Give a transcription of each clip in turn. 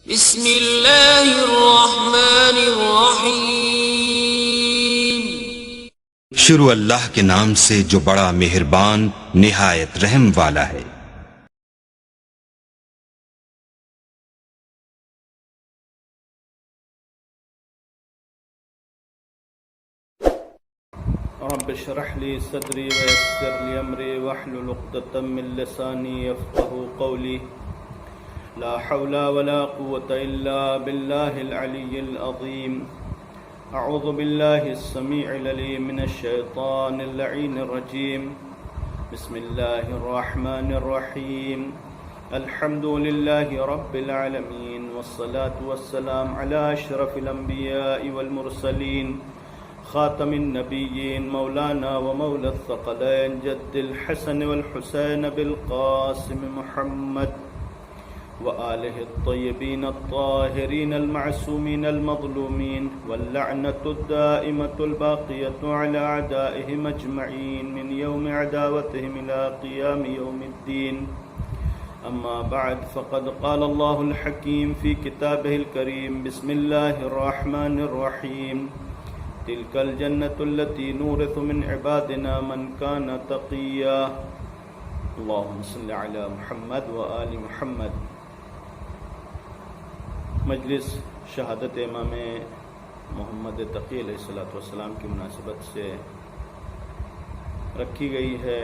بسم اللہ الرحمن الرحیم۔ شروع اللہ کے نام سے جو بڑا مہربان نہایت رحم والا ہے۔ رب اشرح لي صدري ويسر لي امري واحلل عقدة من لساني يفقهوا قولي لا حول ولا قوة الا بالله العلي العظيم اعوذ بالله السميع العليم من الشيطان اللعين الرجيم بسم الله الرحمن الرحيم الحمد لله رب العالمين والصلاة والسلام على اشرف الانبياء والمرسلين خاتم النبيين مولانا ومولى الثقلين جد الحسن والحسين بالقاسم محمد وآله الطيبين الطاهرين المعصومين المظلومين واللعنة الدائمة الباقية على أعدائهم أجمعين من يوم عداوتهم إلى قيام يوم الدين أما بعد فقد قال الله الحكيم في كتابه الكريم بسم الله الرحمن الرحيم تلك الجنة التي نورث من عبادنا من كان تقيا اللهم صل على محمد وآل محمد۔ مجلس شہادت امام محمد تقی علیہ السلام کی مناسبت سے رکھی گئی ہے،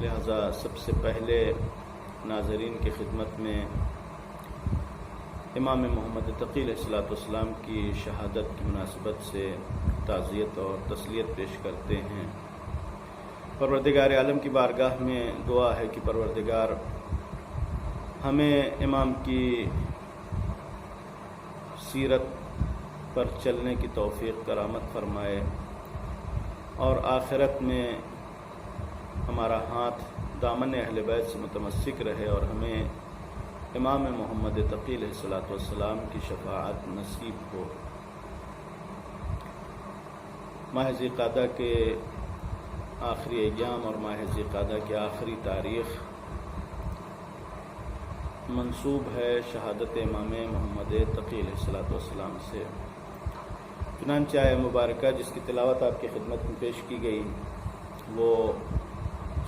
لہذا سب سے پہلے ناظرین کی خدمت میں امام محمد تقی علیہ السلام کی شہادت کی مناسبت سے تعزیت اور تسلیت پیش کرتے ہیں۔ پروردگار عالم کی بارگاہ میں دعا ہے کہ پروردگار ہمیں امام کی سیرت پر چلنے کی توفیق کرامت فرمائے اور آخرت میں ہمارا ہاتھ دامن اہل بیت سے متمسک رہے اور ہمیں امام محمد تقی علیہ السلام کی شفاعت نصیب ہو۔ ماہ ذی قعدہ کے آخری ایام اور ماہ ذی قعدہ کی آخری تاریخ منسوب ہے شہادت امام محمد تقی علیہ السلام سے۔ چنانچہ آیہ مبارکہ جس کی تلاوت آپ کی خدمت میں پیش کی گئی وہ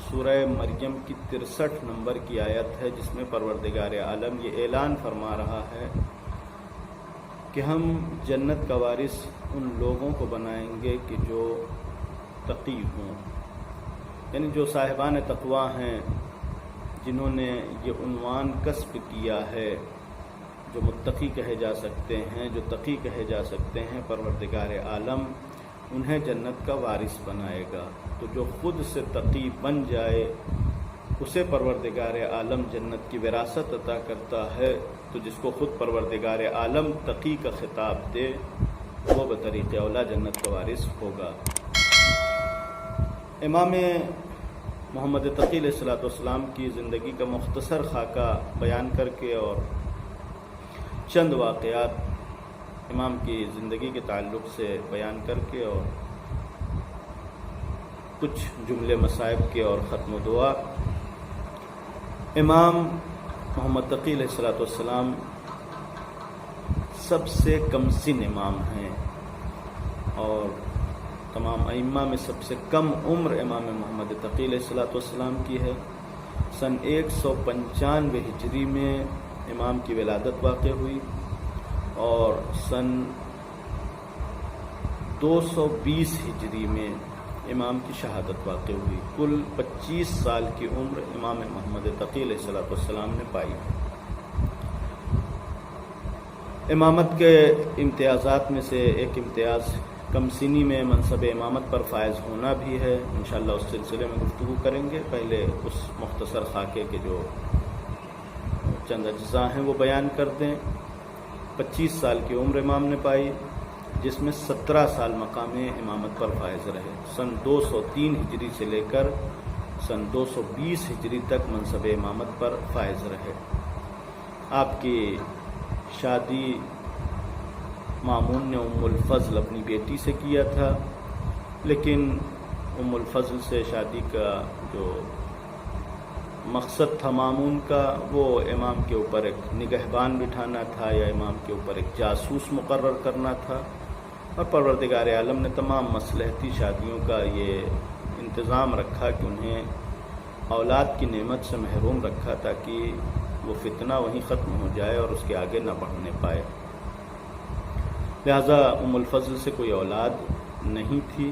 سورہ مریم کی 63 نمبر کی آیت ہے، جس میں پروردگار عالم یہ اعلان فرما رہا ہے کہ ہم جنت کا وارث ان لوگوں کو بنائیں گے کہ جو تقی ہوں، یعنی جو صاحبان تقوی ہیں، جنہوں نے یہ عنوان کسب کیا ہے، جو متقی کہے جا سکتے ہیں، جو تقی کہے جا سکتے ہیں، پروردگار عالم انہیں جنت کا وارث بنائے گا۔ تو جو خود سے تقی بن جائے اسے پروردگار عالم جنت کی وراثت عطا کرتا ہے، تو جس کو خود پروردگار عالم تقی کا خطاب دے وہ بطریق اولا جنت کا وارث ہوگا۔ امام محمد تقی علیہ السلام کی زندگی کا مختصر خاکہ بیان کر کے اور چند واقعات امام کی زندگی کے تعلق سے بیان کر کے اور کچھ جملے مصائب کے اور ختم و دعا۔ امام محمد تقی علیہ السلام سب سے کم سن امام ہیں اور تمام ائمہ میں سب سے کم عمر امام محمد تقی علیہ السلام کی ہے۔ سن 195 ہجری میں امام کی ولادت واقع ہوئی اور سن 220 ہجری میں امام کی شہادت واقع ہوئی۔ کل 25 سال کی عمر امام محمد تقی علیہ السلام نے پائی۔ امامت کے امتیازات میں سے ایک امتیاز کم سنی میں منصب امامت پر فائز ہونا بھی ہے، انشاءاللہ اس سلسلے میں گفتگو کریں گے۔ پہلے اس مختصر خاکے کے جو چند اجزاء ہیں وہ بیان کر دیں۔ 25 سال کی عمر امام نے پائی، جس میں 17 سال مقام امامت پر فائز رہے۔ سن 203 ہجری سے لے کر سن 220 ہجری تک منصب امامت پر فائز رہے۔ آپ کی شادی مامون نے ام الفضل اپنی بیٹی سے کیا تھا، لیکن ام الفضل سے شادی کا جو مقصد تھا مامون کا وہ امام کے اوپر ایک نگہبان بٹھانا تھا یا امام کے اوپر ایک جاسوس مقرر کرنا تھا، اور پروردگار عالم نے تمام مصلحتی شادیوں کا یہ انتظام رکھا کہ انہیں اولاد کی نعمت سے محروم رکھا تاکہ وہ فتنہ وہیں ختم ہو جائے اور اس کے آگے نہ بڑھنے پائے۔ لہذا ام الفضل سے کوئی اولاد نہیں تھی۔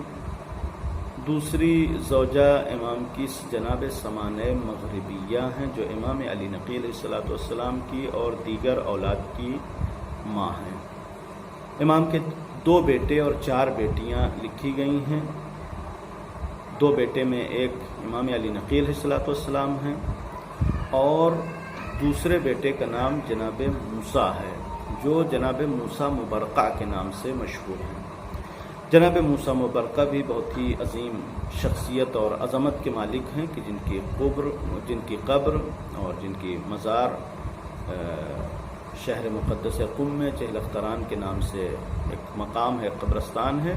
دوسری زوجہ امام کی جناب سمانہ مغربیہ ہیں جو امام علی نقی علیہ الصلوۃ والسلام کی اور دیگر اولاد کی ماں ہیں۔ امام کے 2 بیٹے اور 4 بیٹیاں لکھی گئی ہیں۔ 2 بیٹے میں ایک امام علی نقی علیہ الصلوۃ والسلام ہیں اور دوسرے بیٹے کا نام جناب موسیٰ ہے جو جناب موسیٰ مبرقہ کے نام سے مشہور ہیں۔ جناب موسیٰ مبرقہ بھی بہت ہی عظیم شخصیت اور عظمت کے مالک ہیں کہ جن کی قبر اور جن کی مزار شہر مقدس قم میں چہل اختران کے نام سے ایک مقام ہے، قبرستان ہے۔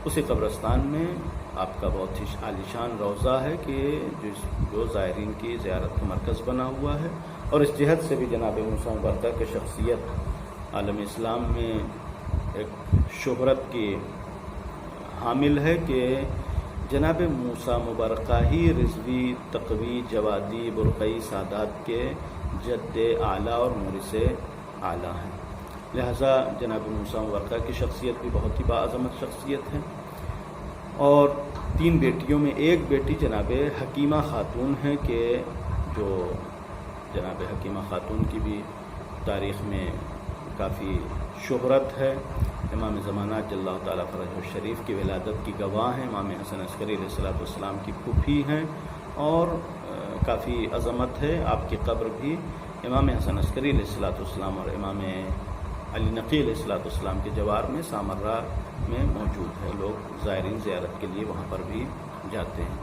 اسی قبرستان میں آپ کا بہت ہی عالیشان روضہ ہے کہ جو زائرین کی زیارت کا مرکز بنا ہوا ہے، اور اس جہت سے بھی جناب موسیٰ مبرقہ کی شخصیت عالم اسلام میں ایک شہرت کی حامل ہے کہ جناب موسیٰ مبرقہ ہی رضوی تقوی جوادی برقعی سادات کے جد اعلیٰ اور مورث اعلیٰ ہیں۔ لہذا جناب موسیٰ مبرقہ کی شخصیت بھی بہت ہی باعظمت شخصیت ہے۔ اور 3 بیٹیوں میں ایک بیٹی جناب حکیمہ خاتون ہے کہ جو جناب حکیمہ خاتون کی بھی تاریخ میں کافی شہرت ہے۔ امام زمانہ جل اللہ تعالیٰ فرجہ الشریف کی ولادت کی گواہ ہیں، امام حسن عسکری علیہ الصلوۃ والسلام کی پھوپھی ہیں، اور کافی عظمت ہے۔ آپ کی قبر بھی امام حسن عسکری علیہ الصلوۃ والسلام اور امام علی نقی علیہ الصلوۃ والسلام کے جوار میں سامرہ میں موجود ہے۔ لوگ زائرین زیارت کے لیے وہاں پر بھی جاتے ہیں۔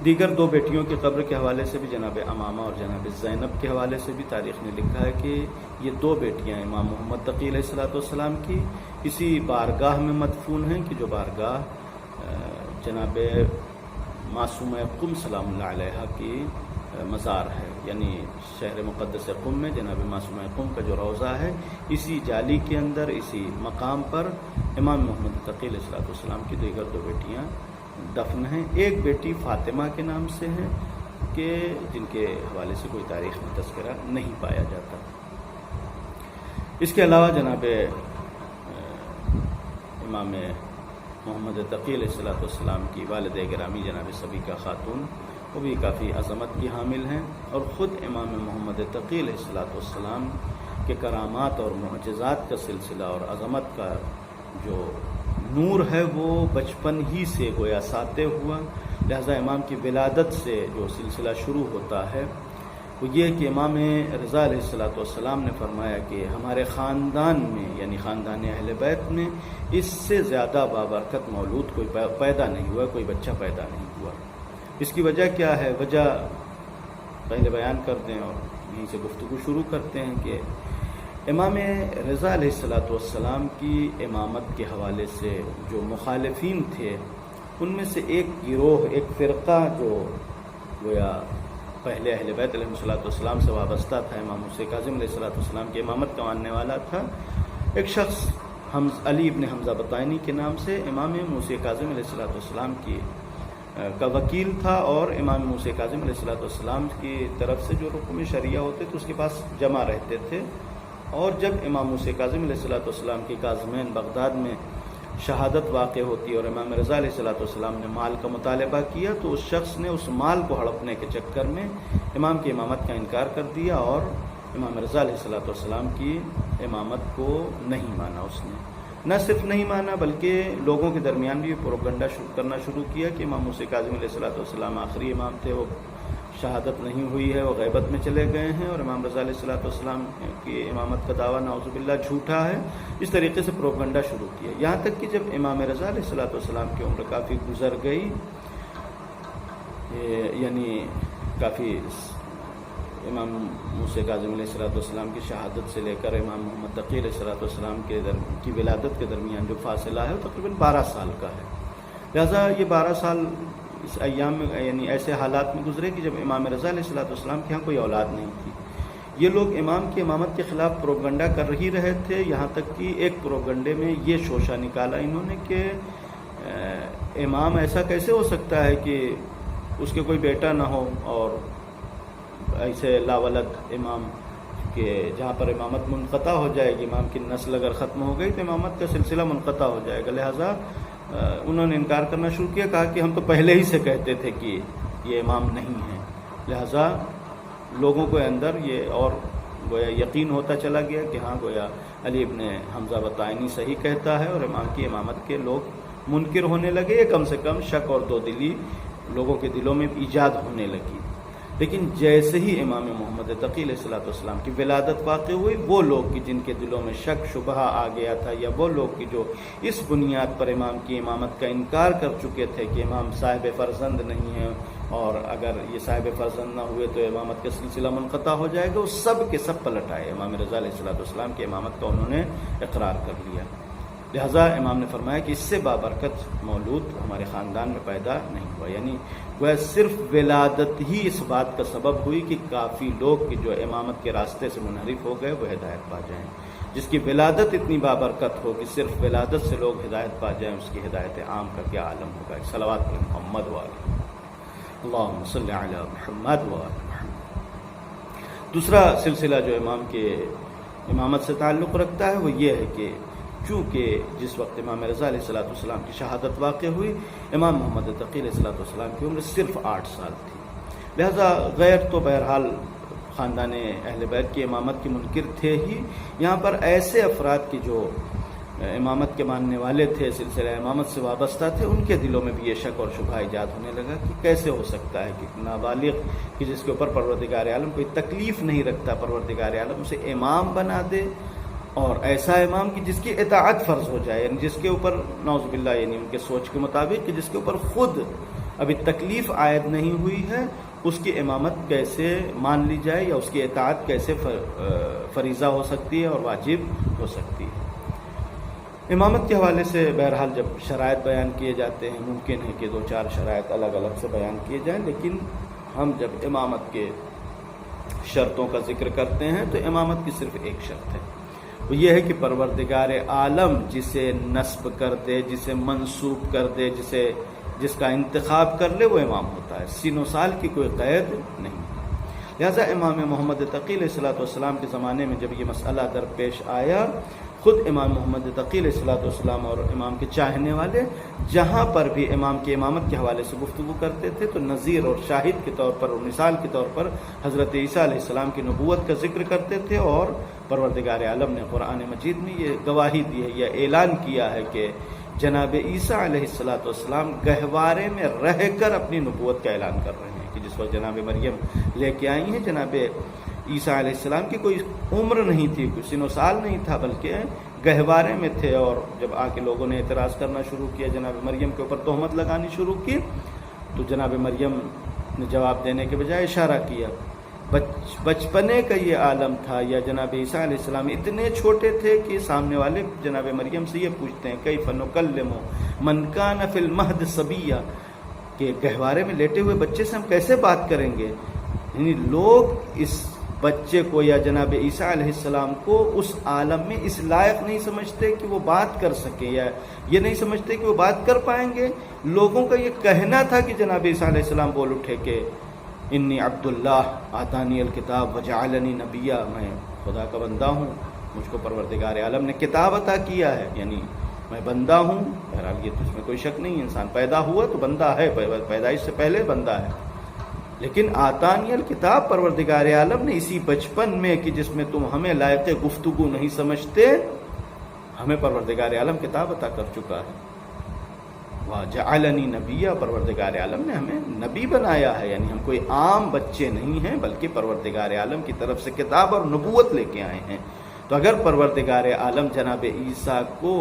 دیگر 2 بیٹیوں کی قبر کے حوالے سے بھی جناب امامہ اور جناب زینب کے حوالے سے بھی تاریخ نے لکھا ہے کہ یہ 2 بیٹیاں امام محمد تقی علیہ الصلوۃ والسلام کی اسی بارگاہ میں مدفون ہیں کہ جو بارگاہ جناب معصومہ قم سلام اللہ علیہ کی مزار ہے، یعنی شہر مقدس قم میں جناب معصومہ قم کا جو روضہ ہے، اسی جالی کے اندر اسی مقام پر امام محمد تقی علیہ الصلوۃ والسلام کی دیگر 2 بیٹیاں دفن ہیں۔ ایک بیٹی فاطمہ کے نام سے ہے کہ جن کے حوالے سے کوئی تاریخ میں تذکرہ نہیں پایا جاتا۔ اس کے علاوہ جناب امام محمد تقی علیہ الصلوۃ والسلام کی والد گرامی جناب صبیکہ خاتون وہ بھی کافی عظمت کی حامل ہیں، اور خود امام محمد تقی علیہ الصلوۃ والسلام کے کرامات اور معجزات کا سلسلہ اور عظمت کا جو نور ہے وہ بچپن ہی سے گویا ساتے ہوا۔ لہذا امام کی ولادت سے جو سلسلہ شروع ہوتا ہے وہ یہ کہ امام رضا علیہ الصلوۃ والسلام نے فرمایا کہ ہمارے خاندان میں یعنی خاندان اہل بیت میں اس سے زیادہ بابرکت مولود کوئی پیدا نہیں ہوا، کوئی بچہ پیدا نہیں ہوا۔ اس کی وجہ کیا ہے؟ وجہ پہلے بیان کر دیں اور یہیں سے گفتگو شروع کرتے ہیں کہ امام رضا علیہ الصلوۃ والسلام کی امامت کے حوالے سے جو مخالفین تھے ان میں سے ایک گروہ، ایک فرقہ جو گویا پہلے اہل بیت علیہ الصلوۃ والسلام سے وابستہ تھا، امام موسیٰ کاظم علیہ الصلوۃ والسلام کی امامت کا ماننے والا تھا، ایک شخص علی ابن حمزہ بطائنی کے نام سے امام موسیٰ کاظم علیہ الصلوۃ والسلام کا وکیل تھا، اور امام موسیٰ کاظم علیہ الصلوۃ والسلام کی طرف سے جو حکم شریعہ ہوتے تھے اس کے پاس جمع رہتے تھے، اور جب امام موسیٰ کاظم علیہ الصلوۃ والسلام کی کاظمین بغداد میں شہادت واقع ہوتی ہے اور امام رضا علیہ الصلوۃ والسلام نے مال کا مطالبہ کیا تو اس شخص نے اس مال کو ہڑپنے کے چکر میں امام کی امامت کا انکار کر دیا اور امام رضا علیہ الصلوۃ والسلام کی امامت کو نہیں مانا۔ اس نے نہ صرف نہیں مانا بلکہ لوگوں کے درمیان بھی پروپیگنڈا کرنا شروع کیا کہ امام موسیٰ کاظم علیہ الصلوۃ والسلام آخری امام تھے، وہ شہادت نہیں ہوئی ہے، وہ غیبت میں چلے گئے ہیں، اور امام رضا علیہ الصلوۃ والسلام کی امامت کا دعویٰ نعوذ باللہ جھوٹا ہے۔ اس طریقے سے پروپیگنڈا شروع کیا، یہاں تک کہ جب امام رضا علیہ الصلوۃ والسلام کی عمر کافی گزر گئی، یعنی کافی امام موسیٰ کاظم علیہ الصلوۃ والسلام کی شہادت سے لے کر امام محمد تقی علیہ الصلوۃ والسلام کی ولادت کے درمیان جو فاصلہ ہے وہ تقریباً 12 سال کا ہے۔ لہذا یہ 12 سال اس ایام میں یعنی ایسے حالات میں گزرے کہ جب امام رضا علیہ الصلوۃ والسلام کے ہاں کوئی اولاد نہیں تھی. یہ لوگ امام کی امامت کے خلاف پروپگنڈا کر ہی رہے تھے، یہاں تک کہ ایک پروپگنڈے میں یہ شوشہ نکالا انہوں نے کہ امام ایسا کیسے ہو سکتا ہے کہ اس کے کوئی بیٹا نہ ہو، اور ایسے لاولد امام کہ جہاں پر امامت منقطع ہو جائے گی، امام کی نسل اگر ختم ہو گئی تو امامت کا سلسلہ منقطع ہو جائے گا. لہٰذا انہوں نے انکار کرنا شروع کیا، کہا کہ ہم تو پہلے ہی سے کہتے تھے کہ یہ امام نہیں ہے. لہٰذا لوگوں کے اندر یہ اور گویا یقین ہوتا چلا گیا کہ ہاں گویا علی ابن حمزہ بطائنی صحیح کہتا ہے، اور امام کی امامت کے لوگ منکر ہونے لگے. کم سے کم شک اور دو دلی لوگوں کے دلوں میں ایجاد ہونے لگی. لیکن جیسے ہی امام محمد تقی علیہ الصلوۃ والسلام کی ولادت واقع ہوئی، وہ لوگ کہ جن کے دلوں میں شک شبہ آ گیا تھا، یا وہ لوگ کہ جو اس بنیاد پر امام کی امامت کا انکار کر چکے تھے کہ امام صاحب فرزند نہیں ہے، اور اگر یہ صاحب فرزند نہ ہوئے تو امامت کا سلسلہ منقطع ہو جائے گا، وہ سب کے سب پلٹ آئے. امام رضا علیہ الصلوۃ والسلام کی امامت کا انہوں نے اقرار کر لیا. لہذا امام نے فرمایا کہ اس سے بابرکت مولود ہمارے خاندان میں پیدا نہیں ہوا. یعنی وہ صرف ولادت ہی اس بات کا سبب ہوئی کہ کافی لوگ کہ جو امامت کے راستے سے منحرف ہو گئے وہ ہدایت پا جائیں. جس کی ولادت اتنی بابرکت ہو کہ صرف ولادت سے لوگ ہدایت پا جائیں، اس کی ہدایت عام کا کیا عالم ہوگا. صلوات علی محمد وعلی اللہم صلی علی محمد وعلی محمد. دوسرا سلسلہ جو امام کے امامت سے تعلق رکھتا ہے وہ یہ ہے کہ چونکہ جس وقت امام رضا علیہ الصلوۃ والسلام کی شہادت واقع ہوئی، امام محمد تقی علیہ الصلوۃ والسلام کی عمر صرف 8 سال تھی. لہذا غیر تو بہرحال خاندان اہل بیت کی امامت کے منکر تھے ہی، یہاں پر ایسے افراد کی جو امامت کے ماننے والے تھے، سلسلہ امامت سے وابستہ تھے، ان کے دلوں میں بھی یہ شک اور شبہ ایجاد ہونے لگا کہ کیسے ہو سکتا ہے کہ نابالغ کہ جس کے اوپر پروردگار عالم کوئی تکلیف نہیں رکھتا، پروردگار عالم اسے امام بنا دے، اور ایسا امام کہ جس کی اطاعت فرض ہو جائے، یعنی جس کے اوپر نعوذ باللہ یعنی ان کے سوچ کے مطابق کہ جس کے اوپر خود ابھی تکلیف عائد نہیں ہوئی ہے، اس کی امامت کیسے مان لی جائے، یا اس کی اطاعت کیسے فریضہ ہو سکتی ہے اور واجب ہو سکتی ہے. امامت کے حوالے سے بہرحال جب شرائط بیان کیے جاتے ہیں، ممکن ہے کہ 2-4 شرائط الگ الگ سے بیان کیے جائیں، لیکن ہم جب امامت کے شرطوں کا ذکر کرتے ہیں تو امامت کی صرف ایک شرط ہے، وہ یہ ہے کہ پروردگار عالم جسے نصب کر دے، جسے منصوب کر دے، جس کا انتخاب کر لے، وہ امام ہوتا ہے. سین و سال کی کوئی قید نہیں. لہذا امام محمد تقی علیہ الصلوۃ والسلام کے زمانے میں جب یہ مسئلہ درپیش آیا، خود امام محمد تقی علیہ الصلوۃ والسلام اور امام کے چاہنے والے جہاں پر بھی امام کی امامت کے حوالے سے گفتگو کرتے تھے تو نظیر اور شاہد کے طور پر اور مثال کے طور پر حضرت عیسیٰ علیہ السلام کی نبوت کا ذکر کرتے تھے، اور پروردگار عالم نے قرآن مجید میں یہ گواہی دی ہے یا اعلان کیا ہے کہ جناب عیسیٰ علیہ الصلوۃ والسلام گہوارے میں رہ کر اپنی نبوت کا اعلان کر رہے ہیں. کہ جس وقت جناب مریم لے کے آئی ہیں، جناب عیسیٰ علیہ السلام کی کوئی عمر نہیں تھی، کوئی سن و سال نہیں تھا، بلکہ گہوارے میں تھے. اور جب آ کے لوگوں نے اعتراض کرنا شروع کیا، جناب مریم کے اوپر تہمت لگانی شروع کی، تو جناب مریم نے جواب دینے کے بجائے اشارہ کیا. بچپنے کا یہ عالم تھا، یا جناب عیسیٰ علیہ السلام اتنے چھوٹے تھے کہ سامنے والے جناب مریم سے یہ پوچھتے ہیں کیف نکلم من کان فی المہد صبیا، کہ گہوارے میں لیٹے ہوئے بچے سے ہم کیسے بات کریں گے. یعنی لوگ اس بچے کو یا جناب عیسیٰ علیہ السلام کو اس عالم میں اس لائق نہیں سمجھتے کہ وہ بات کر سکیں، یا یہ نہیں سمجھتے کہ وہ بات کر پائیں گے. لوگوں کا یہ کہنا تھا کہ جناب عیسیٰ علیہ السلام بول اٹھے کہ انی عبداللہ آتانی الکتاب وجعلنی نبیا، میں خدا کا بندہ ہوں، مجھ کو پروردگار عالم نے کتاب عطا کیا ہے، یعنی میں بندہ ہوں. بہرحال یہ تو اس میں کوئی شک نہیں، انسان پیدا ہوا تو بندہ ہے، پیدائش سے پہلے بندہ ہے. لیکن آتانی الکتاب، پروردگار عالم نے اسی بچپن میں کہ جس میں تم ہمیں لائق گفتگو نہیں سمجھتے، ہمیں پروردگار عالم کتاب عطا کر چکا ہے. وَجَعَلَنِي نَبِيًّا، پروردگار عالم نے ہمیں نبی بنایا ہے. یعنی ہم کوئی عام بچے نہیں ہیں، بلکہ پروردگار عالم کی طرف سے کتاب اور نبوت لے کے آئے ہیں. تو اگر پروردگار عالم جناب عیسیٰ کو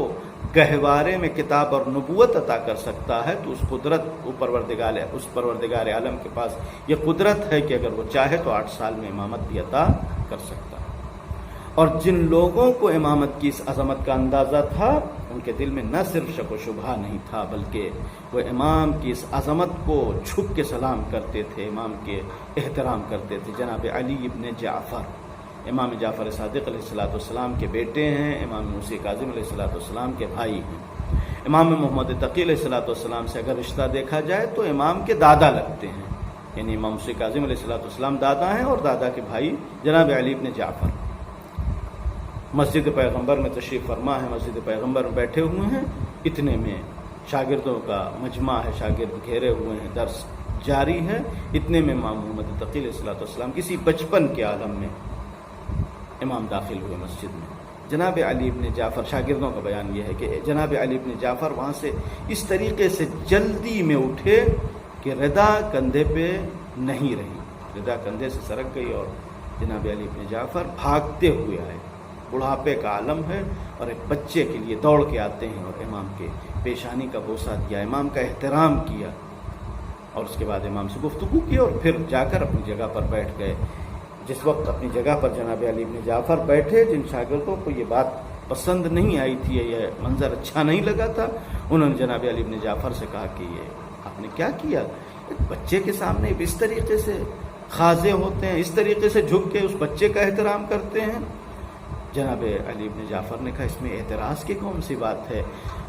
گہوارے میں کتاب اور نبوت عطا کر سکتا ہے تو اس پروردگار عالم کے پاس یہ قدرت ہے کہ اگر وہ چاہے تو 8 سال میں امامت بھی عطا کر سکتا ہے. اور جن لوگوں کو امامت کی اس عظمت کا اندازہ تھا ان کے دل میں نہ صرف شک و شبہ نہیں تھا بلکہ وہ امام کی اس عظمت کو جھک کے سلام کرتے تھے، امام کے احترام کرتے تھے۔ جناب علی ابن جعفر، امام جعفر صادق علیہ السلام کے بیٹے ہیں، امام موسی کاظم علیہ السلام کے بھائی ہیں۔ امام محمد تقی علیہ السلام سے اگر رشتہ دیکھا جائے تو امام کے دادا لگتے ہیں، یعنی امام موسی کاظم علیہ السلام دادا ہیں اور دادا کے بھائی جناب علی ابن جعفر۔ مسجد پیغمبر میں تشریف فرما ہے، مسجد پیغمبر میں بیٹھے ہوئے ہیں، اتنے میں شاگردوں کا مجمع ہے، شاگرد گھیرے ہوئے ہیں، درس جاری ہے، اتنے میں امام محمد تقی علیہ السلام کسی بچپن کے عالم میں امام داخل ہوئے مسجد میں۔ جناب علی ابن جعفر، شاگردوں کا بیان یہ ہے کہ جناب علی ابن جعفر وہاں سے اس طریقے سے جلدی میں اٹھے کہ ردا کندھے پہ نہیں رہی، ردا کندھے سے سرک گئی اور جناب علی ابن جعفر بھاگتے ہوئے آئے۔ بڑھاپے کا عالم ہے اور ایک بچے کے لیے دوڑ کے آتے ہیں اور امام کے پیشانی کا بوسہ دیا، امام کا احترام کیا اور اس کے بعد امام سے گفتگو کی اور پھر جا کر اپنی جگہ پر بیٹھ گئے۔ جس وقت اپنی جگہ پر جناب علی ابن جعفر بیٹھے، جن شاگردوں کو یہ بات پسند نہیں آئی تھی، یہ منظر اچھا نہیں لگا تھا، انہوں نے جناب علی ابن جعفر سے کہا کہ یہ آپ نے کیا کیا؟ ایک بچے کے سامنے اس طریقے سے خاضع ہوتے ہیں، اس طریقے سے جھک کے اس بچے کا احترام کرتے ہیں۔ جناب علی ابن جعفر نے کہا اس میں اعتراض کی کون سی بات ہے؟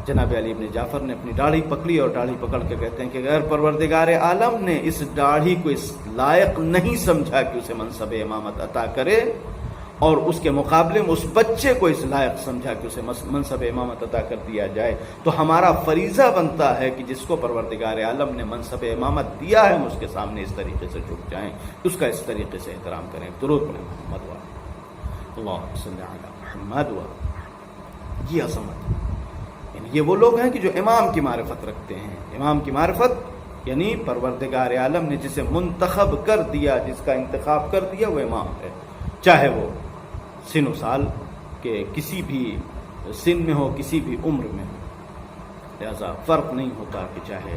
جناب علی ابن جعفر نے اپنی داڑھی پکڑی اور داڑھی پکڑ کے کہتے ہیں کہ اگر پروردگار عالم نے اس داڑھی کو اس لائق نہیں سمجھا کہ اسے منصب امامت عطا کرے اور اس کے مقابلے میں اس بچے کو اس لائق سمجھا کہ اسے منصب امامت عطا کر دیا جائے، تو ہمارا فریضہ بنتا ہے کہ جس کو پروردگار عالم نے منصب امامت دیا ہے ہم اس کے سامنے اس طریقے سے جھک جائیں، اس کا اس طریقے سے احترام کریں۔ درود پڑھیں محمد وعلیہ اللہم صلی علی محمد وعلیہ۔ یہ عظمت، یعنی یہ وہ لوگ ہیں کہ جو امام کی معرفت رکھتے ہیں۔ امام کی معرفت یعنی پروردگار عالم نے جسے منتخب کر دیا، جس کا انتخاب کر دیا، وہ امام ہے، چاہے وہ سن و سال کے کسی بھی سن میں ہو، کسی بھی عمر میں ہو۔ لہذا فرق نہیں ہوتا کہ چاہے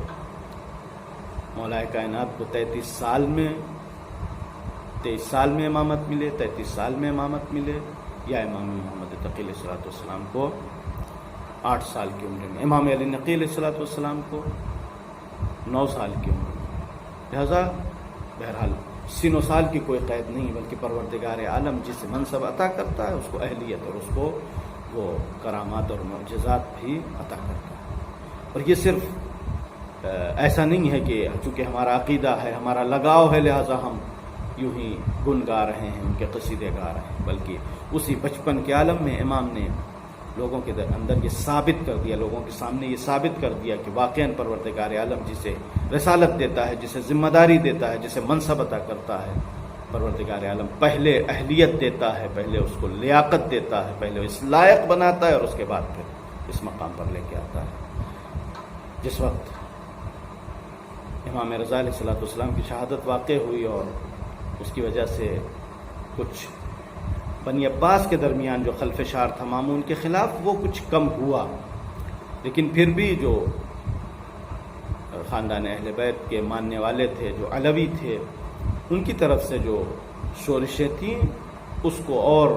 مولا کائنات کو 33 سال میں امامت ملے، 33 سال میں امامت ملے، یا امام محمد تقی علیہ السلام کو 8 سال کی عمر میں، امام علی نقی علیہ السلام کو 9 سال کی عمر میں۔ لہذا بہرحال سن و سال کی کوئی قید نہیں، بلکہ پروردگار عالم جسے منصب عطا کرتا ہے اس کو اہلیت اور اس کو وہ کرامات اور معجزات بھی عطا کرتا ہے۔ اور یہ صرف ایسا نہیں ہے کہ چونکہ ہمارا عقیدہ ہے، ہمارا لگاؤ ہے، لہذا ہم یوں ہی گن گا رہے ہیں، ان کے قصیدے گا رہے ہیں، بلکہ اسی بچپن کے عالم میں امام نے لوگوں کے اندر یہ ثابت کر دیا، لوگوں کے سامنے یہ ثابت کر دیا کہ واقعاً پروردگار عالم جسے رسالت دیتا ہے، جسے ذمہ داری دیتا ہے، جسے منصب عطا کرتا ہے، پروردگار عالم پہلے اہلیت دیتا ہے، پہلے اس کو لیاقت دیتا ہے، پہلے اس لائق بناتا ہے اور اس کے بعد پھر اس مقام پر لے کے آتا ہے۔ جس وقت امام رضا علیہ السلام کی شہادت واقع ہوئی اور اس کی وجہ سے کچھ بنی عباس کے درمیان جو خلفشار تھا مامون کے خلاف وہ کچھ کم ہوا، لیکن پھر بھی جو خاندان اہل بیت کے ماننے والے تھے، جو علوی تھے، ان کی طرف سے جو شورشیں تھیں اس کو اور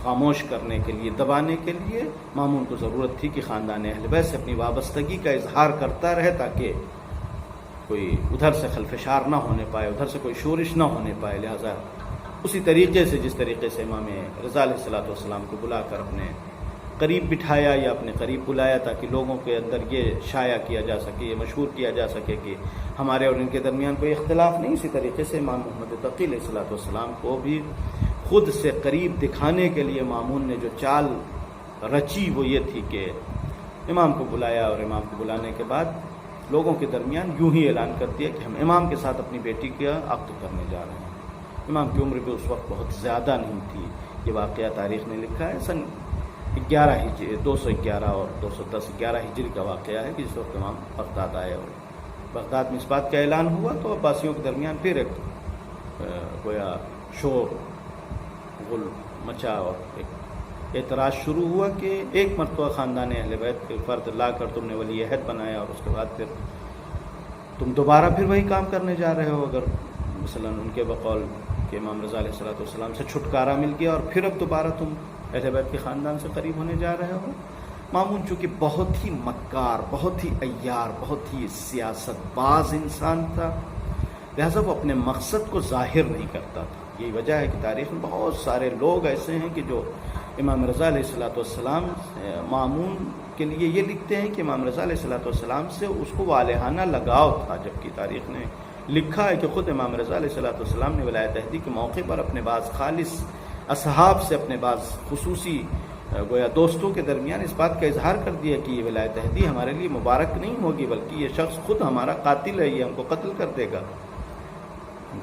خاموش کرنے کے لیے، دبانے کے لیے مامون کو ضرورت تھی کہ خاندان اہل بیت سے اپنی وابستگی کا اظہار کرتا رہے تاکہ کوئی ادھر سے خلفشار نہ ہونے پائے، ادھر سے کوئی شورش نہ ہونے پائے۔ لہذا اسی طریقے سے جس طریقے سے امام رضا علیہ السلام کو بلا کر اپنے قریب بٹھایا یا اپنے قریب بلایا تاکہ لوگوں کے اندر یہ شائع کیا جا سکے، یہ مشہور کیا جا سکے کہ ہمارے اور ان کے درمیان کوئی اختلاف نہیں، اسی طریقے سے امام محمد تقی علیہ السلام کو بھی خود سے قریب دکھانے کے لیے مامون نے جو چال رچی وہ یہ تھی کہ امام کو بلایا اور امام کو بلانے کے بعد لوگوں کے درمیان یوں ہی اعلان کر دیا کہ ہم امام کے ساتھ اپنی بیٹی کا عقد کرنے جا رہے ہیں۔ امام کی عمر بھی اس وقت بہت زیادہ نہیں تھی، یہ واقعہ تاریخ نے لکھا ہے، سن 211 اور 210 11 ہجری کا واقعہ ہے کہ جس وقت امام بغداد آئے اور بغداد میں اس بات کا اعلان ہوا تو عباسیوں کے درمیان پھر ایک گویا شور غل مچا اور ایک اعتراض شروع ہوا کہ ایک مرتبہ خاندان اہل بیت کے فرد لا کر تم نے ولی عہد بنایا اور اس کے بعد پھر تم دوبارہ پھر وہی کام کرنے جا رہے ہو۔ اگر مثلا ان کے بقول کہ امام رضا علیہ السلام سے چھٹکارا مل گیا اور پھر اب دوبارہ تم اہل بیت کے خاندان سے قریب ہونے جا رہے ہو. مامون چونکہ بہت ہی مکار، بہت ہی عیار، بہت ہی سیاست باز انسان تھا، لہذا وہ اپنے مقصد کو ظاہر نہیں کرتا تھا. یہی وجہ ہے کہ تاریخ میں بہت سارے لوگ ایسے ہیں کہ جو امام رضا علیہ السلام مامون کے لیے یہ لکھتے ہیں کہ امام رضا علیہ السلام سے اس کو والہانہ لگاؤ تھا، جبکہ تاریخ نے لکھا ہے کہ خود امام رضا علیہ السلام نے ولایت عہدی کے موقع پر اپنے بعض خالص اصحاب سے، اپنے بعض خصوصی گویا دوستوں کے درمیان اس بات کا اظہار کر دیا کہ یہ ولایت عہدی ہمارے لیے مبارک نہیں ہوگی، بلکہ یہ شخص خود ہمارا قاتل ہے، یہ ہم کو قتل کر دے گا.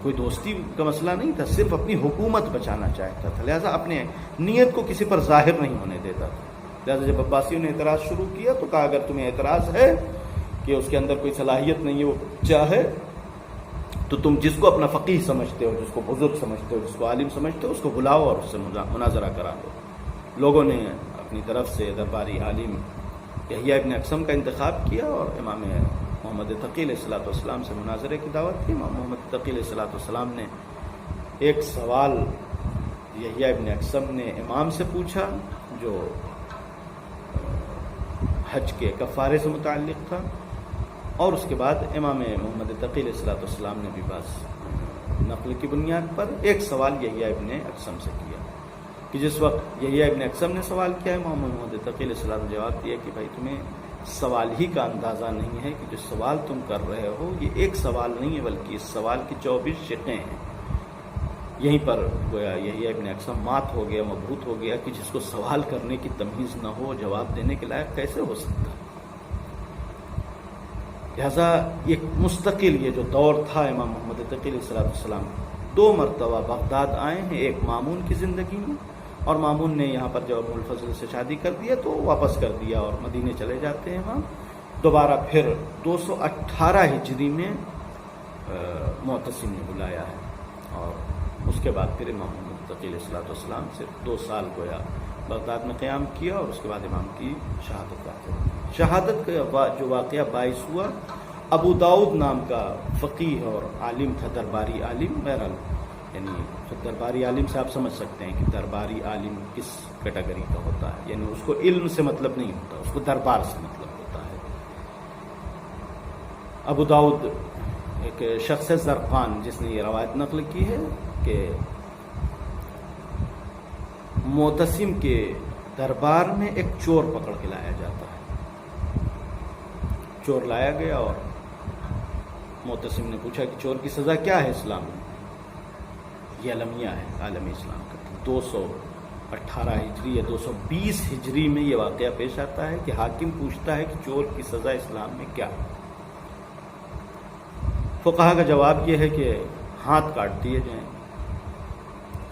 کوئی دوستی کا مسئلہ نہیں تھا، صرف اپنی حکومت بچانا چاہتا تھا، لہذا اپنے نیت کو کسی پر ظاہر نہیں ہونے دیتا تھا. لہذا جب عباسیوں نے اعتراض شروع کیا تو کہا اگر تمہیں اعتراض ہے کہ اس کے اندر کوئی صلاحیت نہیں ہے، وہ چاہے تو تم جس کو اپنا فقیہ سمجھتے ہو، جس کو بزرگ سمجھتے ہو، جس کو عالم سمجھتے ہو، اس کو بلاؤ اور اس سے مناظرہ کرا دو. لوگوں نے اپنی طرف سے درباری عالم یحییٰ ابن اقسم کا انتخاب کیا اور امام محمد تقی علیہ السلام سے مناظرے کی دعوت کی. امام محمد تقی علیہ السلام نے ایک سوال یحییٰ ابن اقسم نے امام سے پوچھا جو حج کے کفارے سے متعلق تھا، اور اس کے بعد امام محمد تقی علیہ السلام نے بھی بعض نقل کی بنیاد پر ایک سوال یحییٰ ابن اقسم سے کیا کہ جس وقت یحییٰ ابن اقسم نے سوال کیا، امام محمد تقی علیہ السلام نے جواب دیا کہ بھائی تمہیں سوال ہی کا اندازہ نہیں ہے کہ جو سوال تم کر رہے ہو یہ ایک سوال نہیں ہے بلکہ اس سوال کی 24 شقیں ہیں. یہیں پر گویا یحییٰ ابن اقسم مات ہو گیا، مبہوت ہو گیا کہ جس کو سوال کرنے کی تمیز نہ ہو، جواب دینے کے لائق کیسے ہو سکتا. لہذا ایک مستقل یہ جو دور تھا امام محمد تقی علیہ السلام 2 مرتبہ بغداد آئے ہیں، ایک مامون کی زندگی میں، اور مامون نے یہاں پر جب ابو الفضل سے شادی کر دیا تو واپس کر دیا اور مدینے چلے جاتے ہیں. وہاں دوبارہ پھر 218 ہجری میں معتصم نے بلایا ہے اور اس کے بعد پھر امام محمد تقی علیہ السلام سے 2 سال گویا بغداد میں قیام کیا اور اس کے بعد امام کی شہادت واقع ہوئی. شہادت کا جو واقعہ باعث ہوا، ابو داؤد نام کا فقیہ اور عالم تھا، درباری عالم. بہرحال یعنی درباری عالم سے آپ سمجھ سکتے ہیں کہ درباری عالم کس کیٹیگری کا ہوتا ہے، یعنی اس کو علم سے مطلب نہیں ہوتا، اس کو دربار سے مطلب ہوتا ہے. ابو داؤد ایک شخص زرقان جس نے یہ روایت نقل کی ہے کہ معتصم کے دربار میں ایک چور پکڑ کے لایا جاتا ہے. چور لایا گیا اور معتصم نے پوچھا کہ چور کی سزا کیا ہے اسلام میں. یہ المیہ ہے عالم اسلام کا. 218 ہجری یا 220 ہجری میں یہ واقعہ پیش آتا ہے کہ حاکم پوچھتا ہے کہ چور کی سزا اسلام میں کیا ہے. فقہا کا جواب یہ ہے کہ ہاتھ کاٹ دیے جائیں.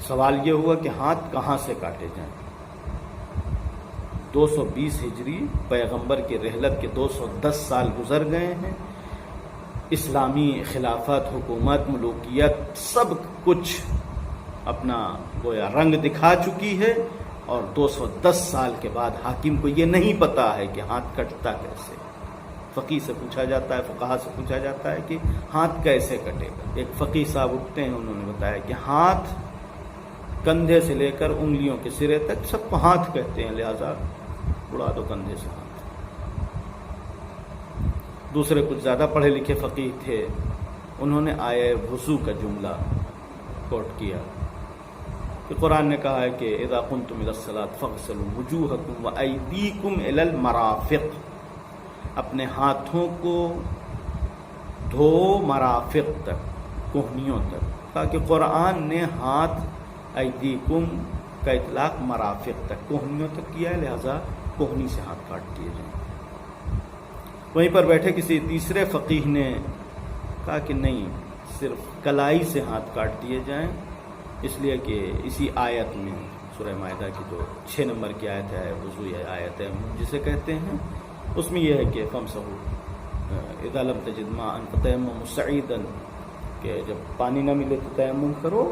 سوال یہ ہوا کہ ہاتھ کہاں سے کاٹے جائیں. 220 ہجری پیغمبر کی رحلت کے 210 سال گزر گئے ہیں. اسلامی خلافت، حکومت، ملوکیت سب کچھ اپنا گویا رنگ دکھا چکی ہے اور 210 سال کے بعد حاکم کو یہ نہیں پتا ہے کہ ہاتھ کٹتا کیسے. فقیہ سے پوچھا جاتا ہے، فقہا سے پوچھا جاتا ہے کہ ہاتھ کیسے کٹے گا. ایک فقیہ صاحب اٹھتے ہیں، انہوں نے بتایا کہ ہاتھ کندھے سے لے کر انگلیوں کے سرے تک سب کو ہاتھ کہتے ہیں، لہذا اڑا دو کندھے سے ہاتھ. دوسرے کچھ زیادہ پڑھے لکھے فقیہ تھے، انہوں نے آیہ وضو کا جملہ کوٹ کیا کہ قرآن نے کہا ہے کہ اذا قمتم الى الصلاۃ فاغسلوا وجوہکم وایدیکم الی المرافق. اپنے ہاتھوں کو دھو مرافق تک، کوہنیوں تک. کہا کہ قرآن نے ہاتھ ایدیکم کا اطلاق مرافق تک، کوہنیوں تک کیا ہے، لہذا کوہنی سے ہاتھ کاٹ دیے جائیں. وہیں پر بیٹھے کسی تیسرے فقیہ نے کہا کہ نہیں، صرف کلائی سے ہاتھ کاٹ دیے جائیں، اس لیے کہ اسی آیت میں سورہ مائدہ کی جو 6 نمبر کی آیت ہے، وضو یا آیت ہے جسے کہتے ہیں، اس میں یہ ہے کہ فَامْسَحُوا اِذَا لَمْ تَجِدْ مَاءً فَتَيَمَّمُوا صَعِيدًا، کہ جب پانی نہ ملے تو تیمم کرو.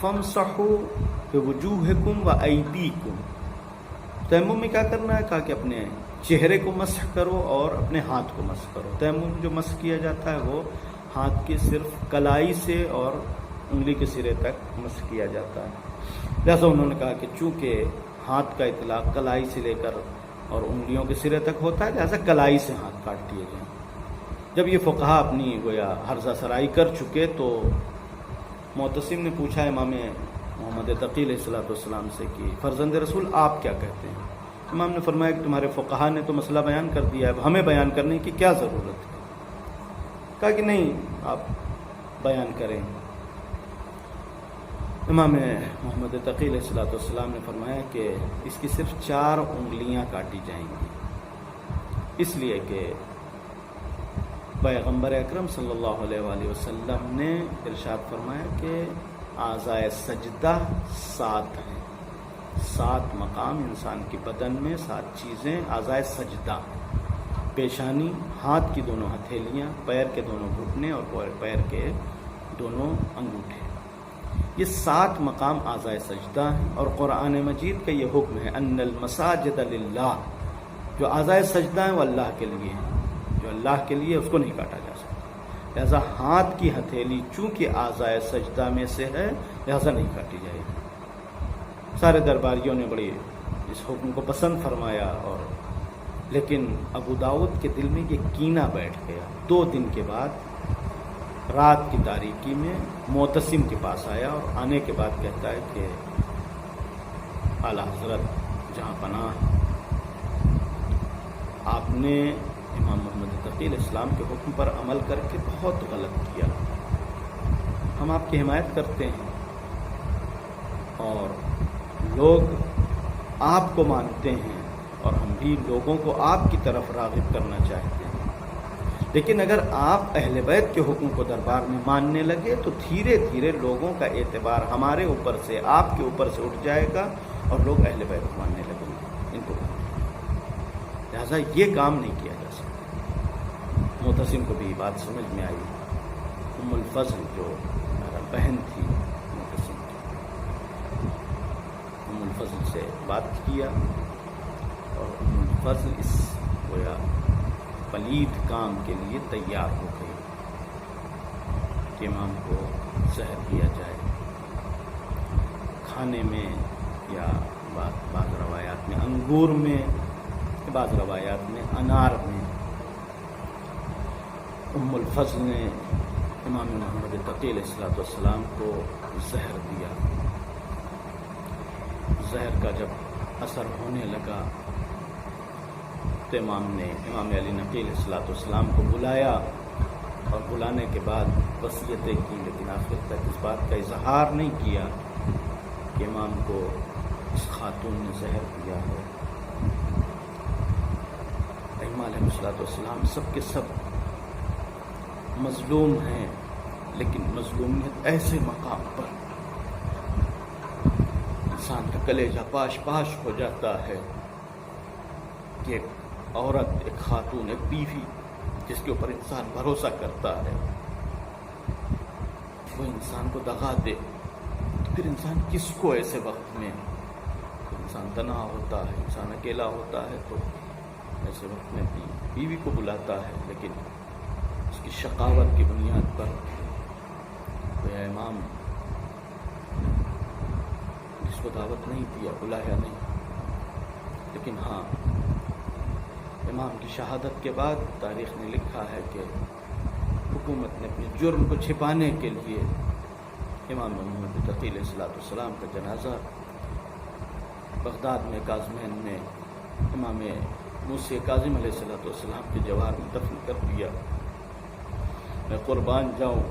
فَامْسَحُوا بِوُجُوهِكُمْ وَأَيْدِيكُمْ. تیمم میں کیا کرنا ہے؟ کہا کہ اپنے چہرے کو مسح کرو اور اپنے ہاتھ کو مسح کرو. تیمم جو مسح کیا جاتا ہے وہ ہاتھ کے صرف کلائی سے اور انگلی کے سرے تک مسح کیا جاتا ہے۔ لہٰذا انہوں نے کہا کہ چونکہ ہاتھ کا اطلاق کلائی سے لے کر اور انگلیوں کے سرے تک ہوتا ہے، لہٰذا کلائی سے ہاتھ کاٹ دیے جائیں۔ جب یہ فقہا اپنی گویا حرزہ سرائی کر چکے تو معتصم نے پوچھا امام محمد تقی علیہ السلام سے کہ فرزند رسول آپ کیا کہتے ہیں؟ امام نے فرمایا کہ تمہارے فقہا نے تو مسئلہ بیان کر دیا ہے، اب ہمیں بیان کرنے کی کیا ضرورت ہے؟ کہا کہ نہیں، آپ بیان کریں۔ امام محمد تقی علیہ السلام نے فرمایا کہ اس کی صرف 4 انگلیاں کاٹی جائیں گی، اس لیے کہ پیغمبر اکرم صلی اللہ علیہ وآلہ وسلم نے ارشاد فرمایا کہ اعضائے سجدہ 7 ہیں، 7 مقام انسان کے بدن میں، 7 چیزیں اعضائے سجدہ: پیشانی، ہاتھ کی دونوں ہتھیلیاں، پیر کے دونوں گھٹنے اور پیر کے دونوں انگوٹھے، یہ 7 مقام اعضائے سجدہ ہیں۔ اور قرآن مجید کا یہ حکم ہے ان المساجد للہ، جو اعضائے سجدہ ہیں وہ اللہ کے لیے ہیں، جو اللہ کے لیے اس کو نہیں کاٹا جا سکتا۔ لہذا ہاتھ کی ہتھیلی چونکہ اعضائے سجدہ میں سے ہے، لہذا نہیں کاٹی جائے گی۔ سارے درباریوں نے بڑی اس حکم کو پسند فرمایا، اور لیکن ابو داؤد کے دل میں یہ کینہ بیٹھ گیا۔ 2 دن کے بعد رات کی تاریکی میں معتصم کے پاس آیا، اور آنے کے بعد کہتا ہے کہ اعلیٰ حضرت جہاں پناہ، آپ نے امام محمد تقی علیہ السلام کے حکم پر عمل کر کے بہت غلط کیا، ہم آپ کی حمایت کرتے ہیں اور لوگ آپ کو مانتے ہیں، اور ہم بھی لوگوں کو آپ کی طرف راغب کرنا چاہتے ہیں، لیکن اگر آپ اہل بیت کے حکم کو دربار میں ماننے لگے تو دھیرے دھیرے لوگوں کا اعتبار ہمارے اوپر سے، آپ کے اوپر سے اٹھ جائے گا، اور لوگ اہل بیت کو ماننے لگیں گے، ان کو لہٰذا یہ کام نہیں کیا جا سکتا۔ معتصم کو بھی بات سمجھ میں آئی۔ ام الفضل جو میرا بہن تھی معتصم کی، ام الفضل سے بات کیا، اور ام الفضل اس گویا پلید کام کے لیے تیار ہو گئی کہ امام کو زہر دیا جائے، کھانے میں، یا بعض روایات میں انگور میں، بعض روایات میں انار میں۔ ام الفضل نے امام محمد تقی علیہ السلام کو زہر دیا۔ زہر کا جب اثر ہونے لگا تو امام نے امام علی نقی علیہ السلام کو بلایا، اور بلانے کے بعد وصیتیں کی، لیکن آخر تک اس بات کا اظہار نہیں کیا کہ امام کو اس خاتون نے زہر دیا ہے۔ ائمہ علیہ السلام سب کے سب مظلوم ہیں، لیکن مظلومیت ایسے مقام پر انسان کا کلیجہ پاش پاش ہو جاتا ہے کہ ایک عورت، ایک خاتون، ایک بیوی جس کے اوپر انسان بھروسہ کرتا ہے، وہ انسان کو دغا دے، تو پھر انسان کس کو ایسے وقت میں، انسان تنہا ہوتا ہے، انسان اکیلا ہوتا ہے، تو ایسے وقت میں اپنی بیوی کو بلاتا ہے، لیکن اس کی شقاوت کی بنیاد پر کوئی امام جس کو دعوت نہیں دیا، بلایا نہیں۔ لیکن ہاں، امام کی شہادت کے بعد تاریخ نے لکھا ہے کہ حکومت نے اپنے جرم کو چھپانے کے لیے امام محمد تقی علیہ السلام کا جنازہ بغداد میں کاظمین میں امام موسی کاظم علیہ السلام کے جوار میں دفن کر دیا۔ میں قربان جاؤں،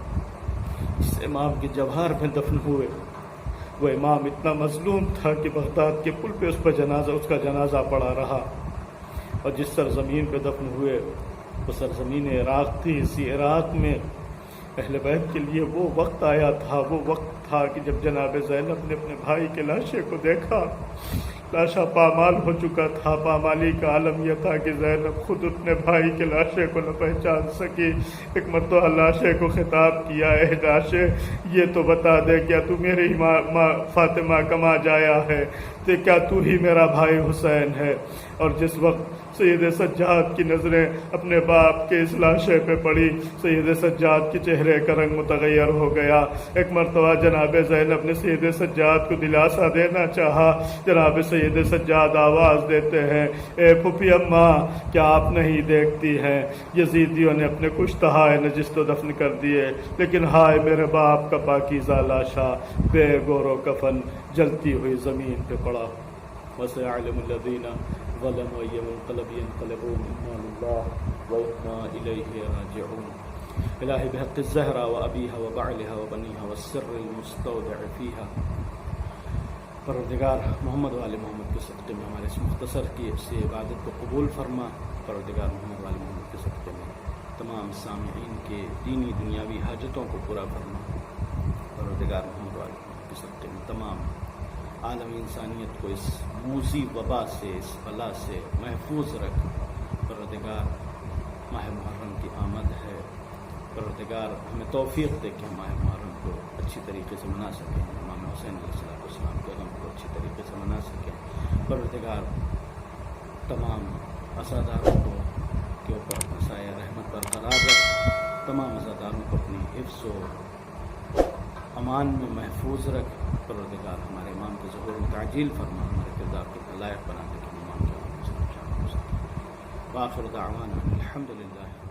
جس امام کے جوہر میں دفن ہوئے وہ امام اتنا مظلوم تھا کہ بغداد کے پل پہ اس کا جنازہ پڑا رہا، اور جس سرزمین پہ دفن ہوئے وہ سرزمین عراق تھی۔ اسی عراق میں اہل بیت کے لیے وہ وقت آیا تھا، وہ وقت تھا کہ جب جناب زینب نے اپنے بھائی کے لاشے کو دیکھا، لاشا پامال ہو چکا تھا۔ پامالی کا عالم یہ تھا کہ زینب خود اپنے بھائی کے لاشے کو نہ پہچان سکی۔ ایک مرتبہ لاشے کو خطاب کیا، اے لاشے یہ تو بتا دے کیا تو میری ماں فاطمہ کا ماں جایا ہے؟ تو کیا تو ہی میرا بھائی حسین ہے؟ اور جس وقت سید سجاد کی نظریں اپنے باپ کے اس لاشے پہ پڑی، سید سجاد کے چہرے کا رنگ متغیر ہو گیا۔ ایک مرتبہ جناب زینب نے سید سجاد کو دلاسا دینا چاہا۔ جناب سید سجاد آواز دیتے ہیں، اے پھوپھی اماں کیا آپ نہیں دیکھتی ہیں یزیدیوں نے اپنے کشتہائے نجست و دفن کر دیے، لیکن ہائے میرے باپ کا پاکیزہ لاشا بے گور و کفن جلتی ہوئی زمین پہ پڑا۔ وَسَيَعْلَمُ الَّذِينَ ظلموا أي منقلب ينقلبون إنا لله وإنا إليه راجعون۔ الہی بحق الزہرا وأبیها وبعلها وبنیها والسر المستودع فیها، پروردگار محمد والے محمد کے صدقے میں ہمارے اس مختصر کی سے عبادت کو قبول فرما۔ پروردگار محمد والے محمد کے صدقے میں تمام سامعین کے دینی دنیاوی حاجتوں کو پورا فرما۔ پروردگار محمد والے محمد کے صدقے میں تمام عالم انسانیت کو اس موذی وبا سے، اس بلا سے محفوظ رکھ۔ پروردگار ماہ محرم کی آمد ہے، پروردگار ہمیں توفیق دے کہ ہم ماہ محرم کو اچھی طریقے سے منا سکیں، امام حسین علیہ السلام کے غم کو اچھی طریقے سے منا سکیں۔ پروردگار تمام عزاداروں کو کے اوپر اپنا سایہ رحمت برقرار رکھ، تمام عزاداروں کو اپنی حفظ و امان میں محفوظ رکھ۔ پروردگار ہمارے امام کے ظہور میں تعجیل فرما، ہمارے کردار کو لائق بنا دے کہ امام کے آمد سے پہچان ہو سکے۔ وآخر دعوانا الحمدللہ۔